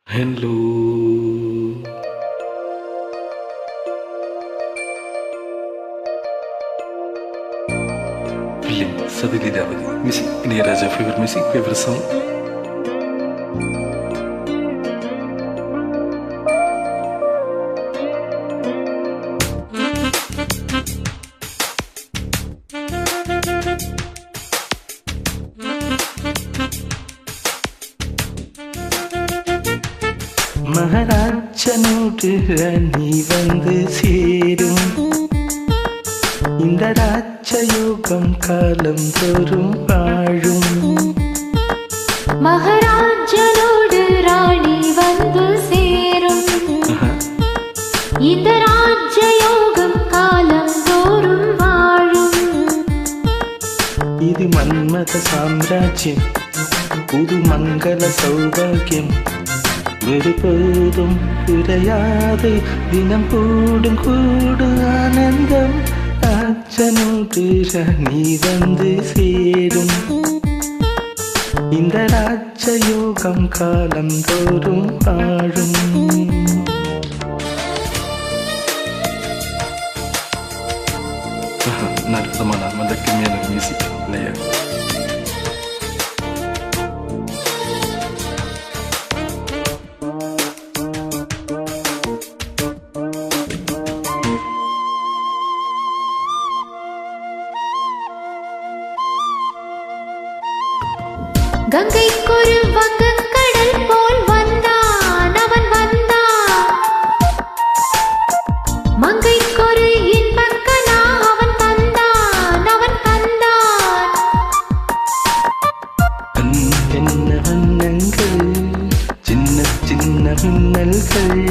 Hello. Film Sadili Davadi. Music Ilayaraja favorite music, favorite song. மகாராஜனோடு நீ வந்து சேரும் இந்த ராஜயோகம் காலம் தோறும் வாழும். மகாராஜனோடு ராணி வந்து சேரும் இந்த ராஜயோகம் காலம் தோறும் வாழும். இது மன்மத சாம்ராஜ்யம், புது மங்கள சௌபாகியம், ஒருபோதும் குறையாது, தினம் கூடும் கூடு ஆனந்தம். ராஜனோடு நீ வந்து சேரும் இந்த ராஜயோகம் காலம் தோறும் வாழும். அற்புதமான மதக்கமையான மியூசிக் இல்லையா? கங்கைக்கொரு வங்கக்கடல் போல் வந்தான் அவன் வந்தான், மங்கைக்கொரு இன்பக்கனா அவன் தந்தான் அவன் தந்தான். என்ன வண்ணங்கள், சின்ன சின்ன மின்னல்கள்,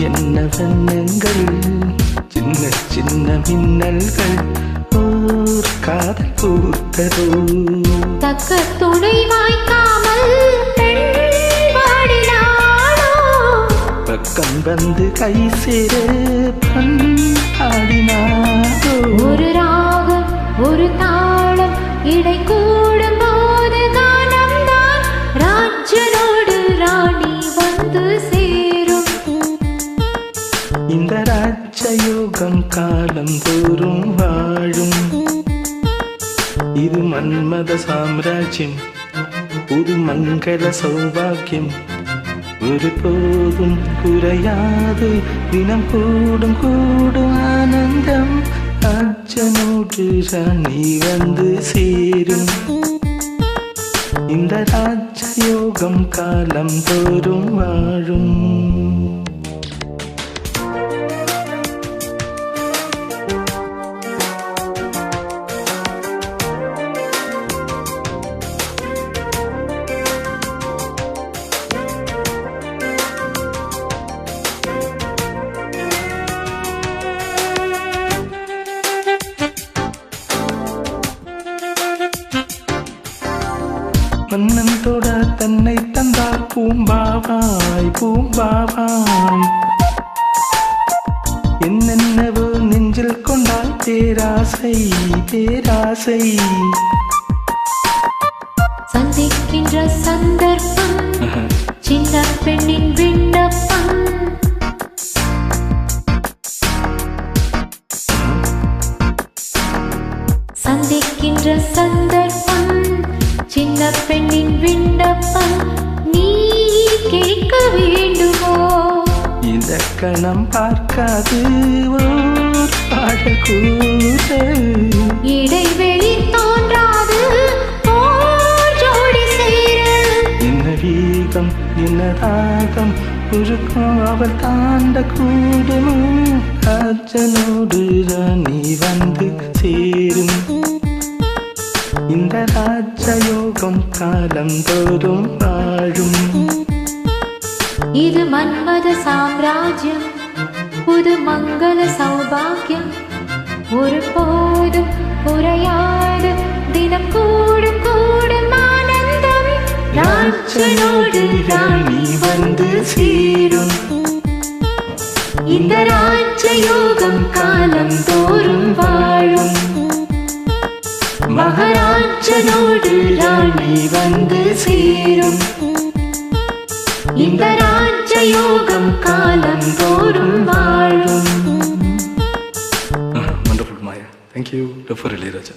என்ன வண்ணங்கள், சின்ன சின்ன மின்னல்கள், ஓர் காதல் பூத்ததோ. தக்க துணை வாய்க்காமல் பெண் வாடினாளோ, பக்கம் வந்து கை சேர ஆடினாரோ. ஒரு ராகம் ஒரு தாளம் இடை கூடும் போது கானம்தான். ராஜனோடு ராணி வந்து சேரும் இந்த ராஜயோகம் காலம் தோறும் வாழும். இது மன்மத சாம்ராஜ்யம், புது மங்கள சௌபாகியம், ஒருபோதும் குறையாது, தினம் கூடும் கூடும் ஆனந்தம். ராஜனோடு ராணி வந்து சேரும் இந்த ராஜயோகம் காலம் தோறும் வாழும். மன்னன் தொட தன்னை தந்தார் பூம்பாவாய் பூம்பாவாய், என்னென்னவோ நெஞ்சில் கொண்டால் பேராசை பேராசை. சந்திக்கின்ற சந்தர்ப்பம் சின்ன பெண்ணின் விண்ணப்பம், சந்திக்கின்ற சந்தர்ப்பம் சின்ன பெண்ணின் விண்ணப்பம், நீ கேட்க வேண்டுமோ. இலக்கணம் பார்க்காது ஓர் பாடல் கூறு, இடைவெளி தோன்றாது ஓர் ஜோடி சேர. என்ன வீகம் என்ன ராகம், உருக்கம் அவள் தாண்ட கூடுமோ. ராஜனோடு ராணி வந்து சேரும் இந்த ராஜயோகம் காலம் தோறும் வாழும். இது மன்மத சாம்ராஜ்யம், புது மங்கள சௌபாகியம், ஒருபோதும் குறையாது, தினம் கூடும் கூடும் ஆனந்தம். ராஜனோடு ராணி வந்து சேரும் இந்த ராஜயோகம் காலம் தோறும் வாழும். மகாராஜனோடு ராணி வந்து சேரும். இந்த ராஜயோகம் காலம் தோறும் வாழும். Wonderful, Maya. Thank you for Ilayaraja.